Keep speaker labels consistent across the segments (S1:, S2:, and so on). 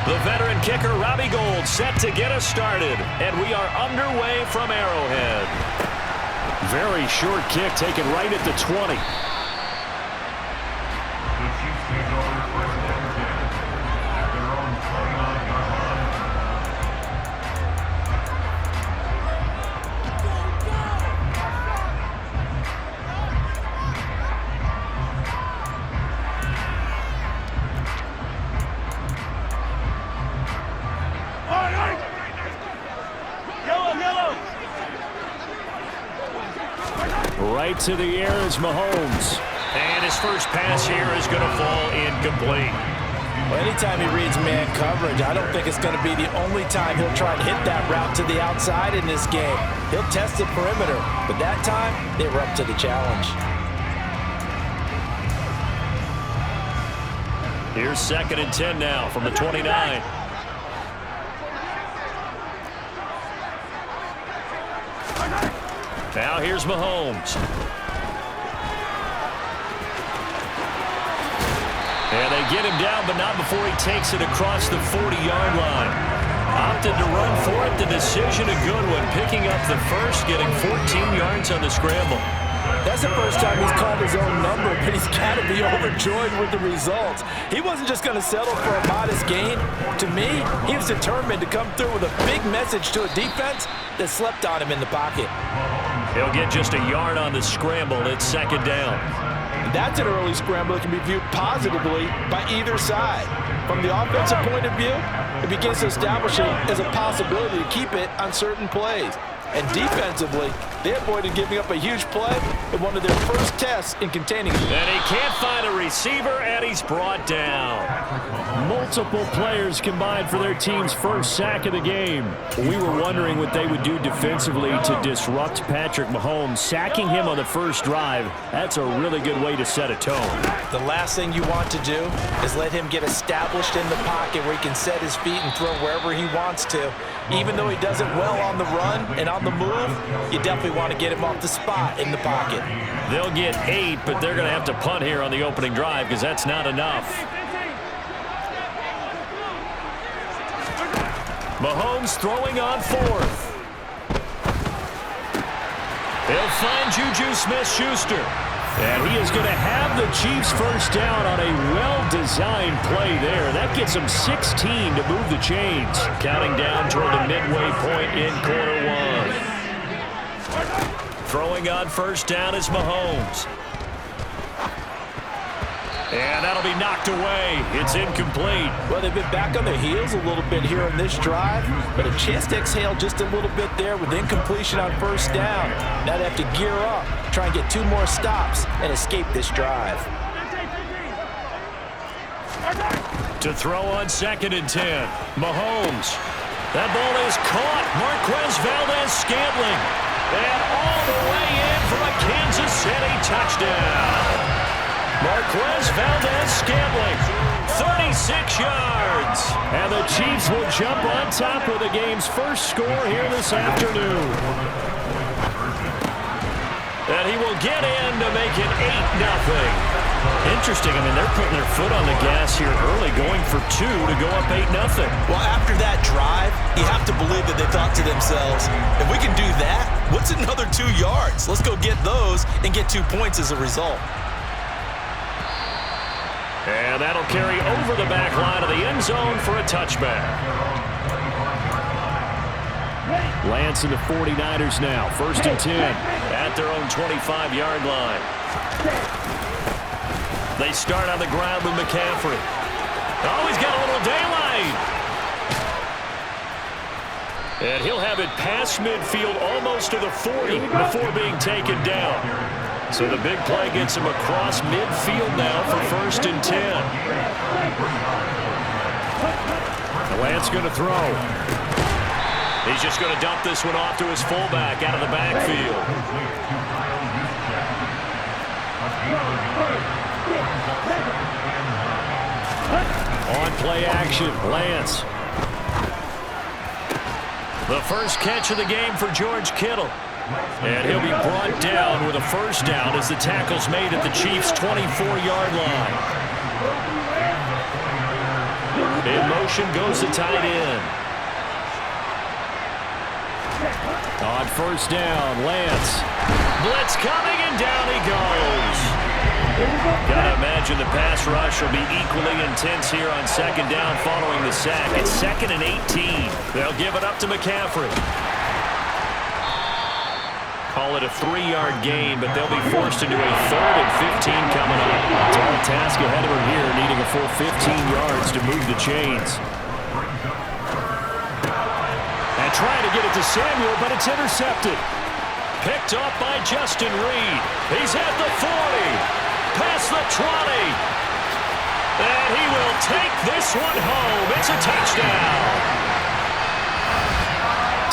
S1: The veteran kicker, Robbie Gould, set to get us started. And we are underway from Arrowhead. Very short kick taken right at the 20. Right to the air is Mahomes. And his first pass here is going to fall incomplete.
S2: Well, anytime he reads man coverage, I don't think it's going to be the only time he'll try and hit that route to the outside in this game. He'll test the perimeter, but that time, they were up to the challenge.
S1: Here's 2nd and 10 now from the 29. Now here's Mahomes. And they get him down, but not before he takes it across the 40-yard line. Opted to run for it. The decision, a good one. Picking up the first, getting 14 yards on the scramble.
S2: That's the first time he's called his own number, but he's got to be overjoyed with the results. He wasn't just going to settle for a modest gain. To me, he was determined to come through with a big message to a defense that slept on him in the pocket.
S1: He'll get just a yard on the scramble. It's 2nd down.
S2: That's an early scramble that can be viewed positively by either side. From the offensive point of view, it begins to establish it as a possibility to keep it on certain plays. And defensively, they avoided giving up a huge play in one of their first tests in containing it.
S1: And he can't find a receiver, and he's brought down. Multiple players combined for their team's first sack of the game. We were wondering what they would do defensively to disrupt Patrick Mahomes. Sacking him on the first drive, that's a really good way to set a tone.
S2: The last thing you want to do is let him get established in the pocket where he can set his feet and throw wherever he wants to. Even though he does it well on the run and on the move, you definitely want to get him off the spot in the pocket.
S1: They'll get 8, but they're going to have to punt here on the opening drive because that's not enough. Mahomes throwing on 4th. They'll find Juju Smith-Schuster. And he is going to have the Chiefs first down on a well-designed play there. That gets them 16 to move the chains. Counting down toward the midway point in quarter 1. Throwing on first down is Mahomes. And that'll be knocked away. It's incomplete.
S2: Well, they've been back on their heels a little bit here on this drive, but a chance to exhale just a little bit there with incompletion on first down. Now they have to gear up, try and get 2 more stops, and escape this drive.
S1: To throw on 2nd and 10. Mahomes. That ball is caught. Marquez Valdes-Scantling. And all the way in for a Kansas City touchdown. Marquez Valdes-Scantling, 36 yards. And the Chiefs will jump on top with the game's first score here this afternoon. And he will get in to make it 8-0. Interesting. I mean, they're putting their foot on the gas here early, going for 2 to go up 8-0.
S2: Well, after that drive, you have to believe that they thought to themselves, if we can do that, what's another 2 yards? Let's go get those and get 2 points as a result.
S1: And that'll carry over the back line of the end zone for a touchback. Lance and the 49ers now. 1st and 10 at their own 25-yard line. They start on the ground with McCaffrey. Oh, he's got a little daylight. And he'll have it past midfield almost to the 40 before being taken down. So the big play gets him across midfield now for 1st and 10. Lance going to throw. He's just going to dump this one off to his fullback out of the backfield. On play action, Lance. The first catch of the game for George Kittle. And he'll be brought down with a first down as the tackle's made at the Chiefs' 24-yard line. In motion goes the tight end. On first down, Lance. Blitz coming, and down he goes. Gotta imagine the pass rush will be equally intense here on second down following the sack. It's 2nd and 18. They'll give it up to McCaffrey. Call it a 3-yard gain, but they'll be forced into a 3rd and 15 coming up. Tall task ahead of him here, needing a full 15 yards to move the chains. And trying to get it to Samuel, but it's intercepted. Picked up by Justin Reed. He's at the 40. Past the 20. And he will take this one home. It's a touchdown.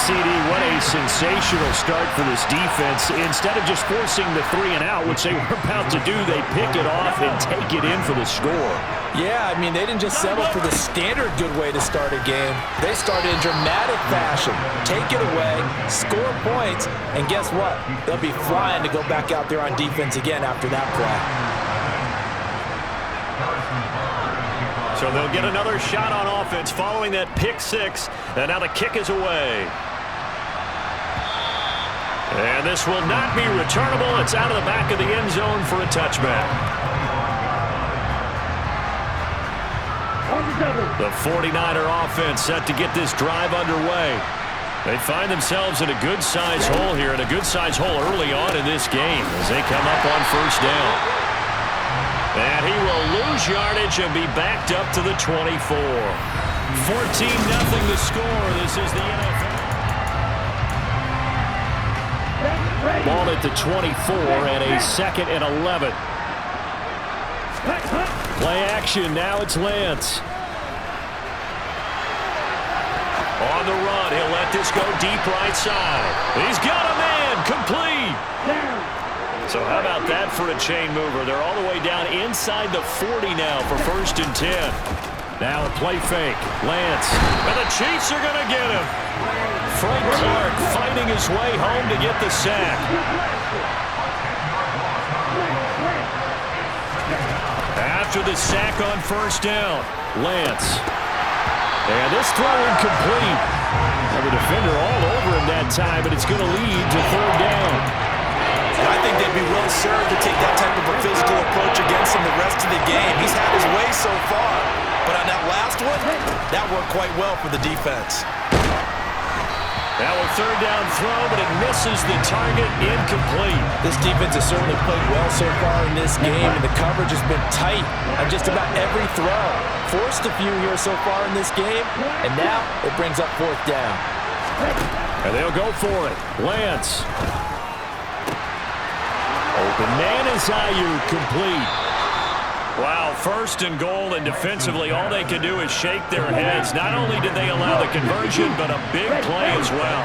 S1: CD, what a sensational start for this defense. Instead of just forcing the 3-and-out, which they were about to do, they pick it off and take it in for the score.
S2: Yeah, I mean, they didn't just settle for the standard good way to start a game. They started in dramatic fashion. Take it away, score points, and guess what? They'll be flying to go back out there on defense again after that play.
S1: So they'll get another shot on offense following that pick six, and now the kick is away. And this will not be returnable. It's out of the back of the end zone for a touchback. The 49er offense set to get this drive underway. They find themselves in a good-sized hole here, and a good-sized hole early on in this game as they come up on first down. And he will lose yardage and be backed up to the 24. 14-0 the score. This is the NFL. Ball at the 24 and a 2nd and 11. Play action. Now it's Lance. On the run. He'll let this go deep right side. He's got a man. Complete. So how about that for a chain mover? They're all the way down inside the 40 now for 1st and 10. Now a play fake. Lance. And the Chiefs are going to get him. Frank Clark fighting his way home to get the sack. After the sack on first down, Lance. And this throw incomplete. Well, the defender all over him that time, but it's going to lead to 3rd down.
S2: And I think they'd be well served to take that type of a physical approach against him the rest of the game. He's had his way so far. But on that last one, that worked quite well for the defense.
S1: Now a 3rd down throw, but it misses the target, incomplete.
S2: This defense has certainly played well so far in this game, and the coverage has been tight on just about every throw. Forced a few here so far in this game, and now it brings up 4th down.
S1: And they'll go for it. Lance. Open man is Ayuk, complete. Wow, 1st and goal, and defensively all they can do is shake their heads. Not only did they allow the conversion, but a big play as well.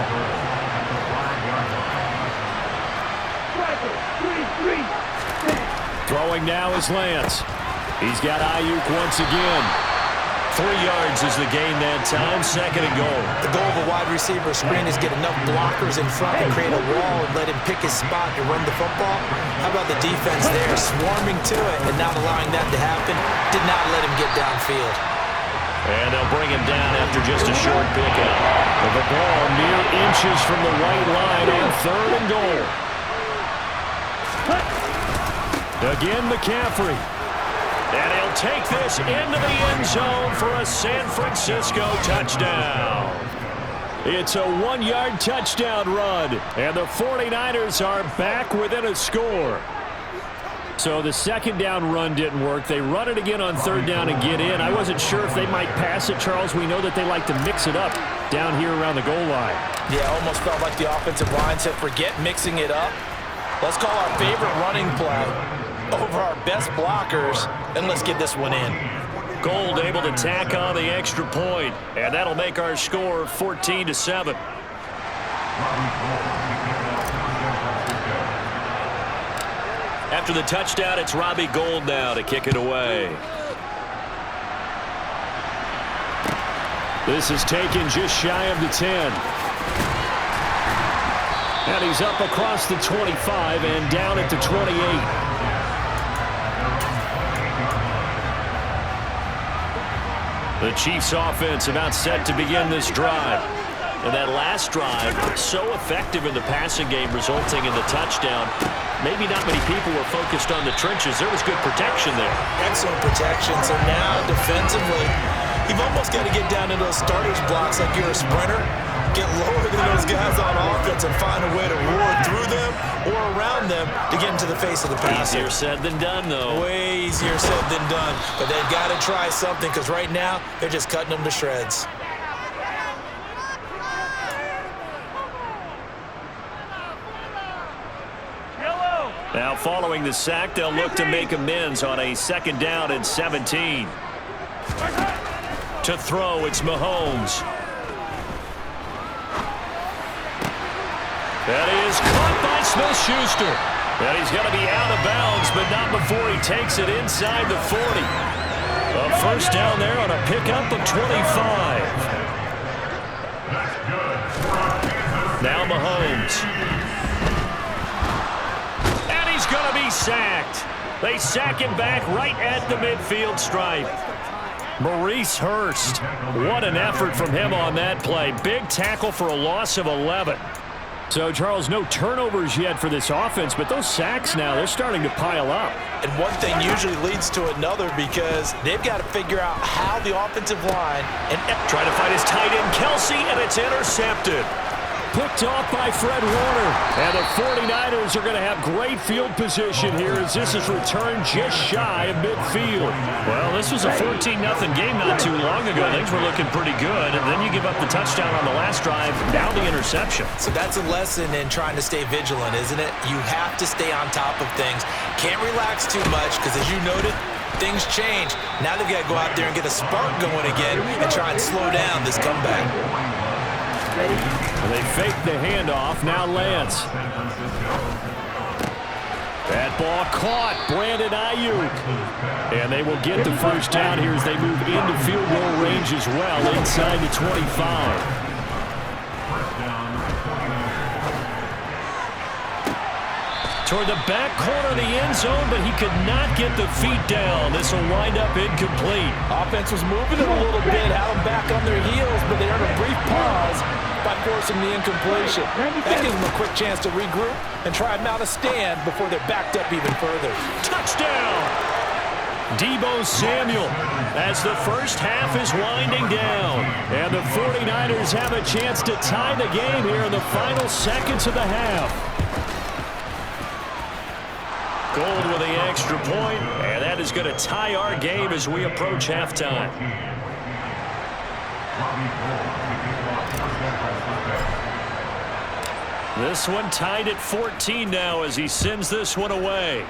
S1: Throwing now is Lance. He's got Ayuk once again. 3 yards is the gain that time, 2nd and goal.
S2: The goal of a wide receiver screen is get enough blockers in front to create a wall and let him pick his spot and run the football. How about the defense there, swarming to it and not allowing that to happen? Did not let him get downfield.
S1: And they'll bring him down after just a short pickup. With the ball mere inches from the right line and 3rd and goal. Again, McCaffrey. And he'll take this into the end zone for a San Francisco touchdown. It's a 1-yard touchdown run, and the 49ers are back within a score. So the 2nd down run didn't work. They run it again on 3rd down and get in. I wasn't sure if they might pass it, Charles. We know that they like to mix it up down here around the goal line. Yeah, almost felt like the offensive line said, forget mixing it up. Let's call our favorite running play over our best blockers, and let's get this one in. Gold able to tack on the extra point, and that'll make our score 14-7. After the touchdown, it's Robbie Gould now to kick it away. This is taken just shy of the 10. And he's up across the 25 and down at the 28. The Chiefs offense about set to begin this drive. And that last drive, so effective in the passing game, resulting in the touchdown. Maybe not many people were focused on the trenches. There was good protection there.
S2: Excellent protection. So now, defensively, you've almost got to get down into those starters blocks like you're a sprinter. Get lower than those guys on offense and find a way to roar through them or around them to get into the face of the passer.
S1: Easier said than done, though.
S2: Way easier said than done. But they've got to try something because right now, they're just cutting them to shreds.
S1: Now, following the sack, they'll look to make amends on a 2nd down and 17. To throw, it's Mahomes. That is caught by Smith-Schuster. And he's going to be out of bounds, but not before he takes it inside the 40. A first down there on a pickup of 25. Now Mahomes. Going to be sacked. They sack him back right at the midfield stripe. Maurice Hurst. What an effort from him on that play. Big tackle for a loss of 11. So, Charles, no turnovers yet for this offense, but those sacks now, they're starting to pile up.
S2: And one thing usually leads to another because they've got to figure out how the offensive line and
S1: try to find his tight end, Kelsey, and it's intercepted. Picked off by Fred Warner. And the 49ers are going to have great field position here as this is returned just shy of midfield. Well, this was a 14-0 game not too long ago. Things were looking pretty good, and then you give up the touchdown on the last drive, now the interception.
S2: So that's a lesson in trying to stay vigilant, isn't it? You have to stay on top of things. Can't relax too much because, as you noted, things change. Now they've got to go out there and get a spark going again and try and slow down this comeback.
S1: They fake the handoff. Now Lance. That ball caught. Brandon Ayuk. And they will get the first down here as they move into field goal range as well, inside the 25. Toward the back corner of the end zone, but he could not get the feet down. This will wind up incomplete.
S2: Offense was moving it a little bit, had them back on their heels, but they earned a brief pause by forcing the incompletion. That gives them a quick chance to regroup and try and mount a stand before they're backed up even further.
S1: Touchdown! Deebo Samuel as the first half is winding down. And the 49ers have a chance to tie the game here in the final seconds of the half. Gold with the extra point, and that is going to tie our game as we approach halftime. This one tied at 14 now as he sends this one away.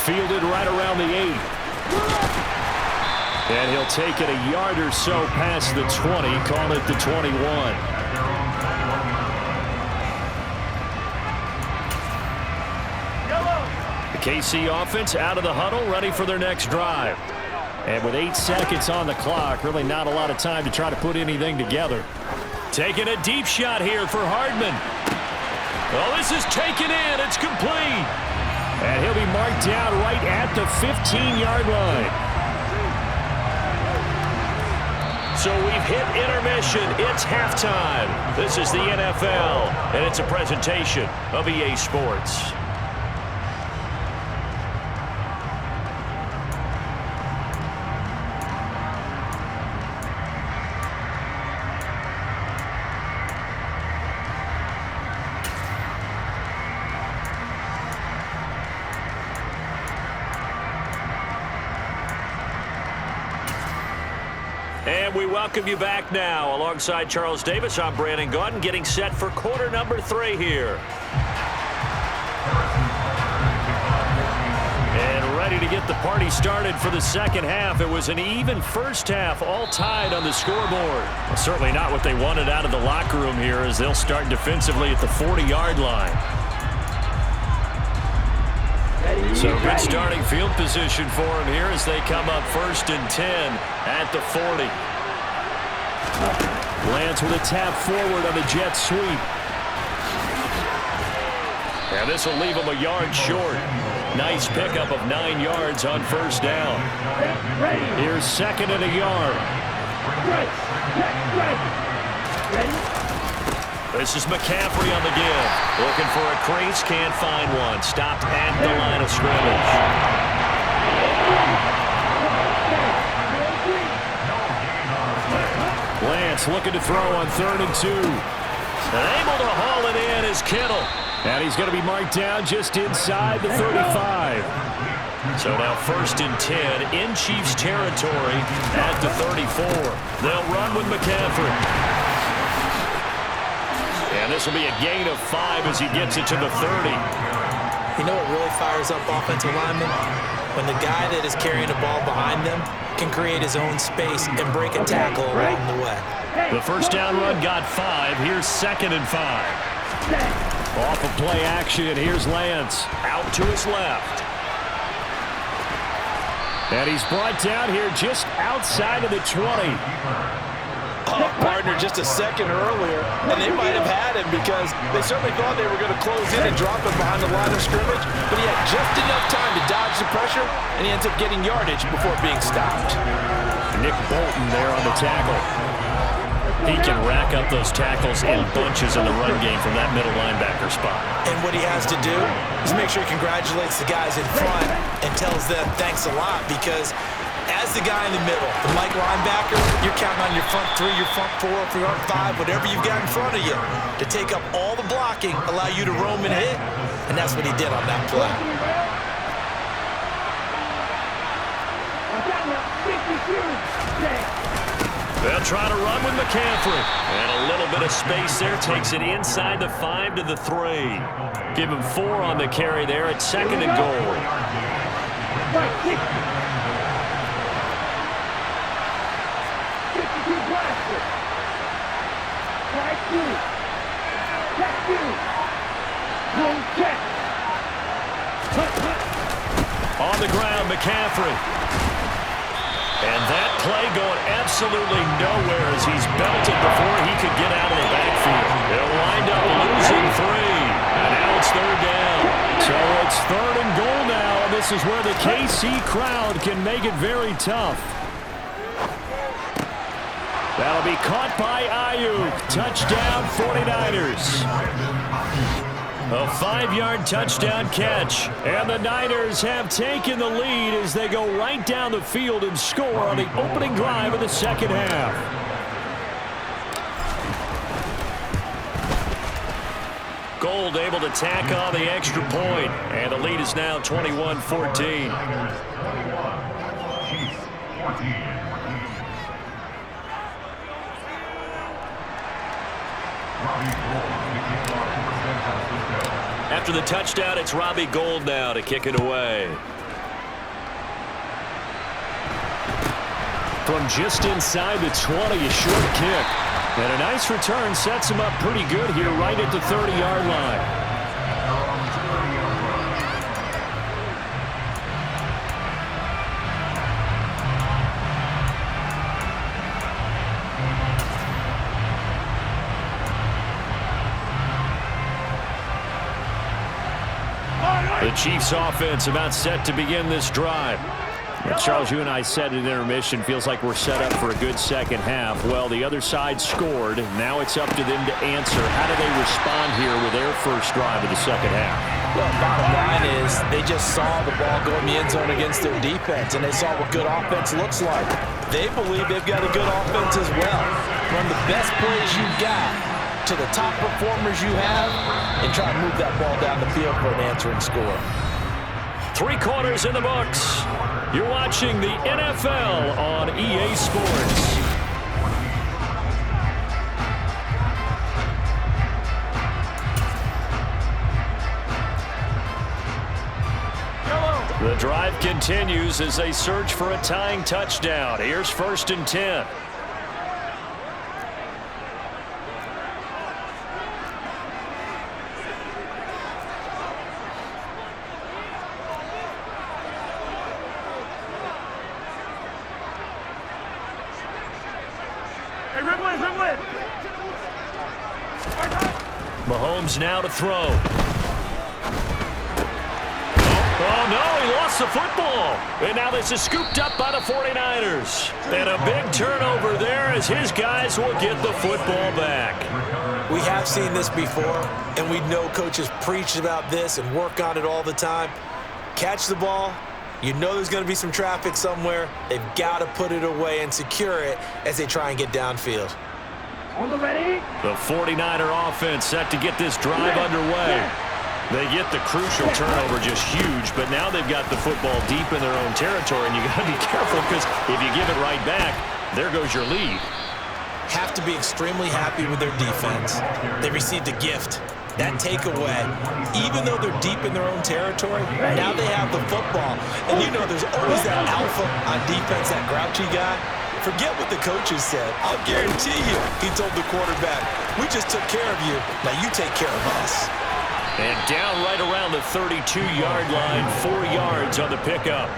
S1: Fielded right around the 8. And he'll take it a yard or so past the 20, call it the 21. KC offense out of the huddle, ready for their next drive. And with 8 seconds on the clock, really not a lot of time to try to put anything together. Taking a deep shot here for Hardman. Oh, this is taken in. It's complete. And he'll be marked down right at the 15-yard line. So we've hit intermission. It's halftime. This is the NFL, and it's a presentation of EA Sports. And we welcome you back now. Alongside Charles Davis, I'm Brandon Gaudin, getting set for quarter number 3 here. And ready to get the party started for the second half. It was an even first half, all tied on the scoreboard. Well, certainly not what they wanted out of the locker room here as they'll start defensively at the 40-yard line. So good starting field position for him here as they come up 1st and 10 at the 40. Lance with a tap forward on the jet sweep. And this will leave him a yard short. Nice pickup of 9 yards on first down. Here's 2nd and a yard. This is McCaffrey on the give. Looking for a crease, can't find one. Stopped at the line of scrimmage. Lance looking to throw on 3rd and 2. And able to haul it in is Kittle. And he's going to be marked down just inside the 35. So now 1st and 10 in Chiefs territory at the 34. They'll run with McCaffrey. And this will be a gain of 5 as he gets it to the 30.
S3: You know what really fires up offensive linemen? When the guy that is carrying the ball behind them can create his own space and break a tackle along the way.
S1: The first down run got 5. Here's 2nd and 5. Off of play action, here's Lance. Out to his left. And he's brought down here just outside of the 20.
S2: Partner just a second earlier, and they might have had him because they certainly thought they were going to close in and drop him behind the line of scrimmage, but he had just enough time to dodge the pressure, and he ends up getting yardage before being stopped.
S1: Nick Bolton there on the tackle. He can rack up those tackles in bunches in the run game from that middle linebacker spot.
S3: And what he has to do is make sure he congratulates the guys in front and tells them thanks a lot, because as the guy in the middle, the Mike linebacker, you're counting on your front 3, your front 4, your front 5, whatever you've got in front of you to take up all the blocking, allow you to roam and hit, and that's what he did on that play.
S1: They'll try to run with McCaffrey. And a little bit of space there. Takes it inside the 5 to the 3. Give him 4 on the carry there at 2nd and goal. On the ground, McCaffrey. And that play going absolutely nowhere as he's belted before he could get out of the backfield. They'll wind up losing 3. And now it's 3rd down. So it's 3rd and goal now, and this is where the KC crowd can make it very tough. That'll be caught by Ayuk. Touchdown, 49ers. A 5-yard touchdown catch. And the Niners have taken the lead as they go right down the field and score on the opening drive of the second half. Gold able to tack on the extra point. And the lead is now 21-14. After the touchdown, it's Robbie Gould now to kick it away. From just inside the 20, a short kick. And a nice return sets him up pretty good here right at the 30-yard line. The Chiefs offense about set to begin this drive. And Charles, you and I said at intermission, feels like we're set up for a good second half. Well, the other side scored. Now it's up to them to answer. How do they respond here with their first drive of the second half?
S3: Well, bottom line is they just saw the ball go in the end zone against their defense, and they saw what good offense looks like. They believe they've got a good offense as well. Run the best plays you've got to the top performers you have and try to move that ball down the field for an answering score.
S1: 3 quarters in the books. You're watching the NFL on EA Sports. The drive continues as they search for a tying touchdown. Here's 1st and 10. Mahomes now to throw. Oh, no, he lost the football. And now this is scooped up by the 49ers. And a big turnover there as his guys will get the football back.
S3: We have seen this before, and we know coaches preach about this and work on it all the time. Catch the ball. You know there's going to be some traffic somewhere. They've got to put it away and secure it as they try and get downfield.
S1: The 49er offense set to get this drive underway. They get the crucial turnover, just huge, but now they've got the football deep in their own territory, and you got to be careful because if you give it right back, there goes your lead.
S3: Have to be extremely happy with their defense. They received a gift. That takeaway, even though they're deep in their own territory, now they have the football. And you know there's always that alpha on defense, that grouchy guy. Forget what the coaches said. I'll guarantee you, he told the quarterback, we just took care of you. Now you take care of us.
S1: And down right around the 32-yard line, 4 yards on the pickup.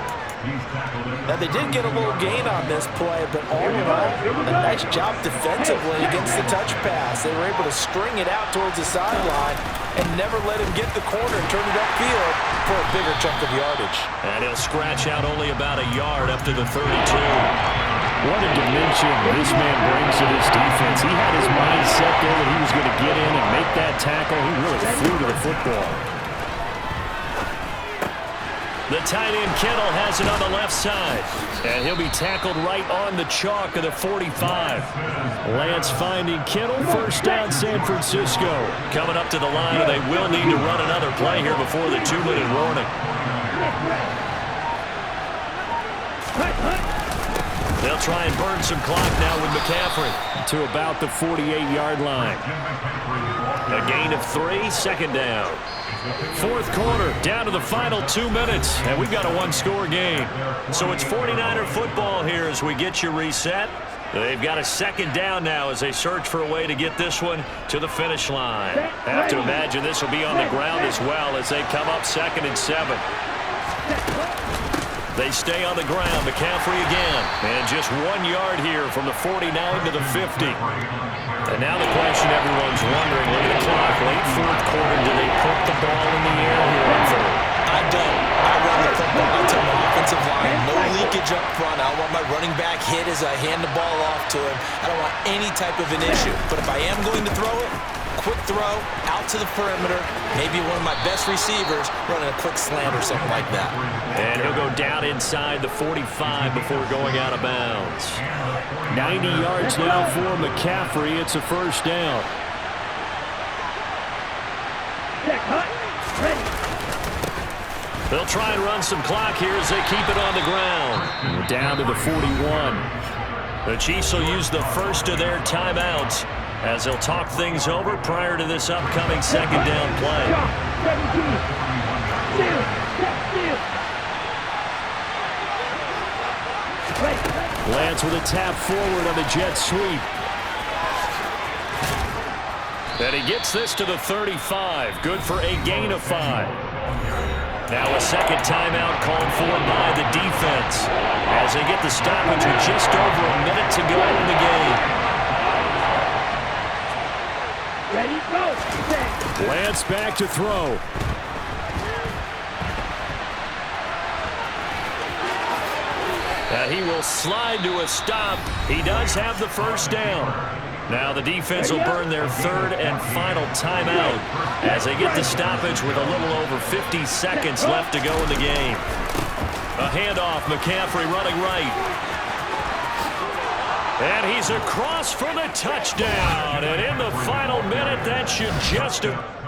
S2: Now, they did get a little gain on this play, but all in all, a nice job defensively against the touch pass. They were able to string it out towards the sideline and never let him get the corner and turn it upfield for a bigger chunk of yardage.
S1: And he'll scratch out only about a yard up to the 32. What a dimension this man brings to this defense. He had his mind set there that he was going to get in and make that tackle. He really flew to the football. The tight end Kittle has it on the left side. And he'll be tackled right on the chalk of the 45. Lance finding Kittle. First down, San Francisco. Coming up to the line, and they will need to run another play here before the 2-minute warning. They'll try and burn some clock now with McCaffrey to about the 48-yard line. A gain of 3, second down. Fourth quarter, down to the final 2 minutes, and we've got a one-score game. So it's 49er football here as we get you reset. They've got a second down now as they search for a way to get this one to the finish line. Have to imagine this will be on the ground as well as they come up 2nd and 7. They stay on the ground. McCaffrey again. And just 1 yard here from the 49 to the 50. And now the question everyone's wondering, look at the clock, late fourth quarter, do they put the ball in the air here on third?
S3: I don't. I run the football. I tell my offensive line, no leakage up front. I don't want my running back hit as I hand the ball off to him. I don't want any type of an issue. But if I am going to throw it, quick throw, out to the perimeter, maybe one of my best receivers running a quick slant or something like that.
S1: And he'll go down inside the 45 before going out of bounds. 90 yards now for McCaffrey. It's a first down. They'll try and run some clock here as they keep it on the ground. Down to the 41. The Chiefs will use the first of their timeouts as they'll talk things over prior to this upcoming second down play. Lance with a tap forward on the jet sweep. And he gets this to the 35. Good for a gain of 5. Now a second timeout called for by the defense as they get the stoppage with just over a minute to go in the game.
S4: Ready, go.
S1: Lance back to throw. He will slide to a stop. He does have the first down. Now the defense will burn their third and final timeout as they get the stoppage with a little over 50 seconds left to go in the game. A handoff, McCaffrey running right. And he's across for the touchdown. And in the final minute, that should just have...